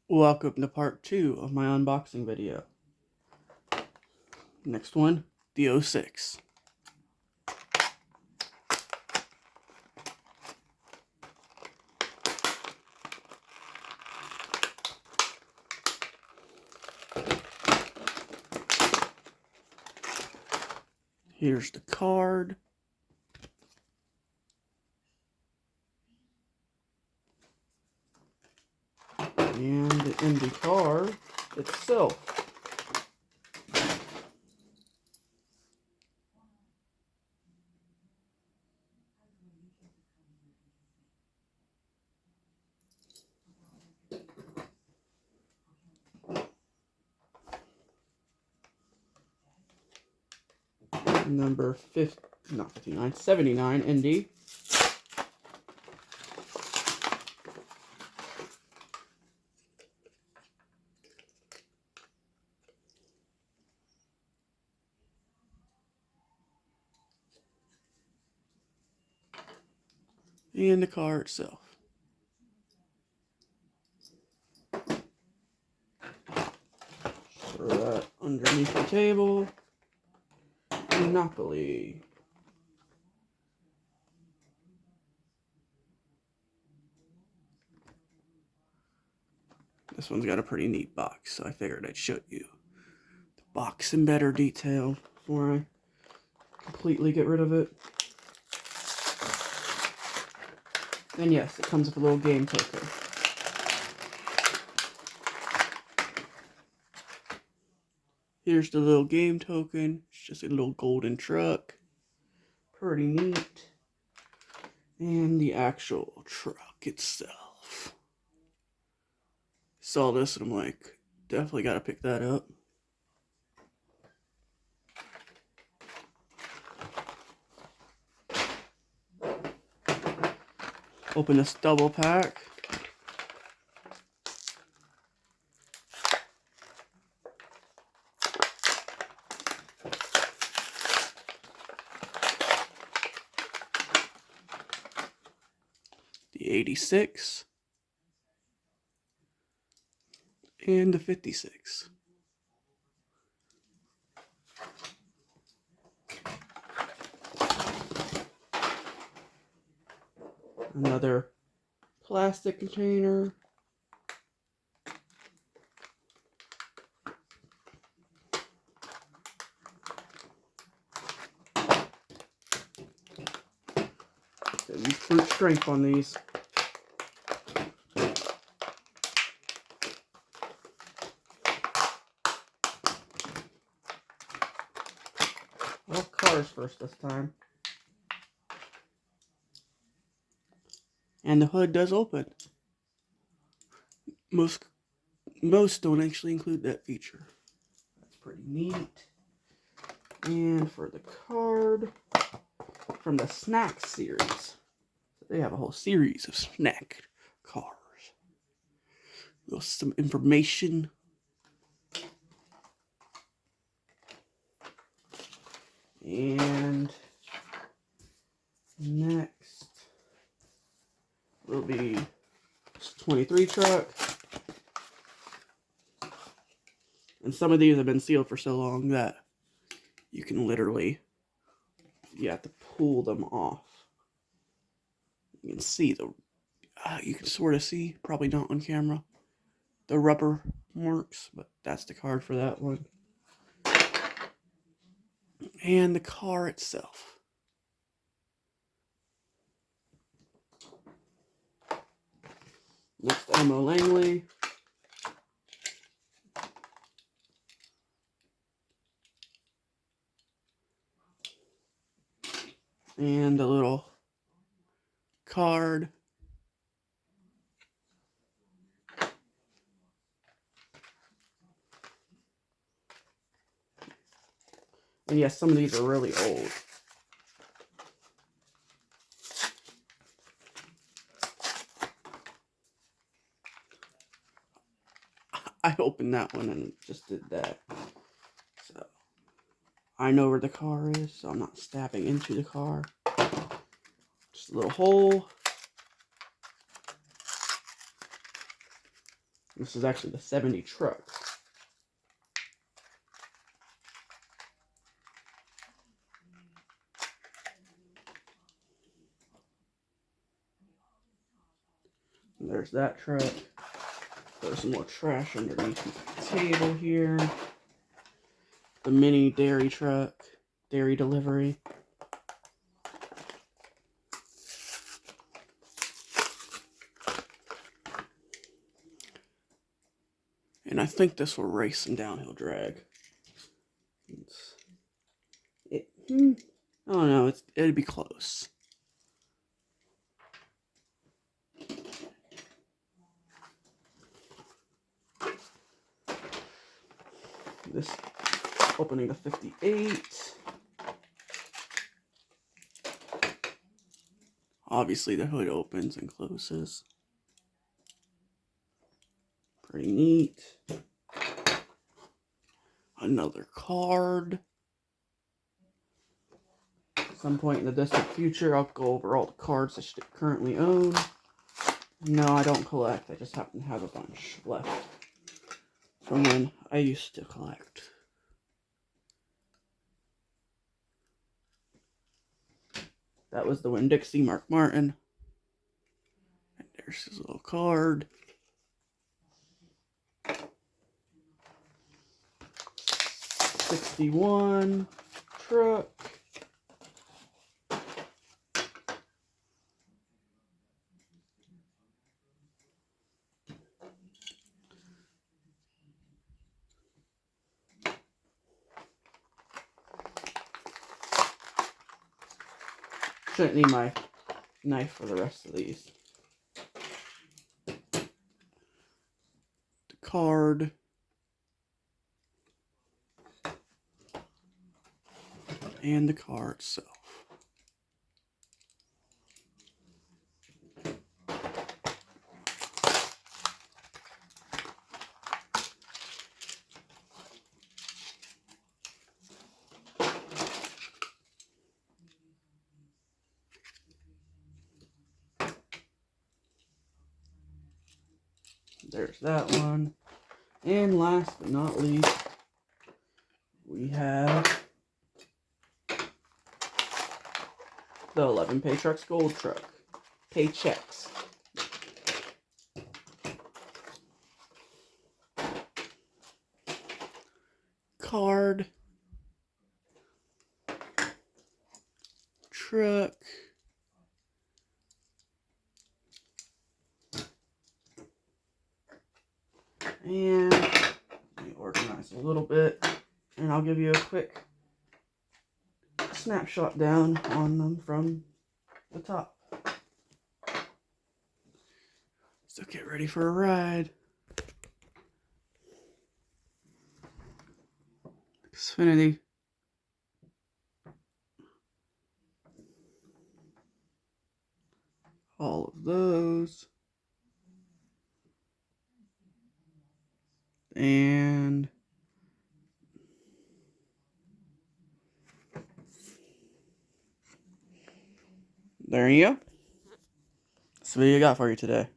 Welcome to part 2 of my unboxing video. Next one, the 06. Here's the card. And the IndyCar itself. Number 79 Indy. And the car itself. Throw that underneath the table. Monopoly. This one's got a pretty neat box, so I figured I'd show you the box in better detail before I completely get rid of it. And yes, it comes with a little game token. Here's the little game token. It's just a little golden truck. Pretty neat. And the actual truck itself. Saw this and I'm like, definitely gotta pick that up. Open this double pack. The 86 and the 56. Another plastic container. Use brute strength on these. Well, cars first this time. And the hood does open. Most don't actually include that feature. That's pretty neat. And for the card, from the snack series. They have a whole series of snack cars. Some information. And next will be 23 truck. And some of these have been sealed for so long that you can literally, you have to pull them off. You can see you can sort of see, probably not on camera, the rubber marks, but that's the card for that one. And the car itself. Next, Elmo Langley. And a little card. And yes, some of these are really old. I opened that one and just did that. So, I know where the car is, so I'm not stabbing into the car. Just a little hole. This is actually the 70 truck. And there's that truck. There's some more trash underneath the table here. The mini dairy truck, dairy delivery. And I think this will race and downhill drag. I don't know, it'd be close. This opening to 58. Obviously the hood opens and closes. Pretty neat. Another card. At some point in the distant future, I'll go over all the cards I currently own. No, I don't collect. I just happen to have a bunch left from when I used to collect. That was the Winn-Dixie Mark Martin. And there's his little card. '61 truck. Shouldn't need my knife for the rest of these. The card. And the car itself. There's that one. And last but not least, we have the 11 Paychecks Gold Truck. Paychecks. Card. Truck. And let me organize a little bit, and I'll give you a quick snapshot down on them from the top. So get ready for a ride. Xfinity. All of those. And there you go. That's what I got for you today.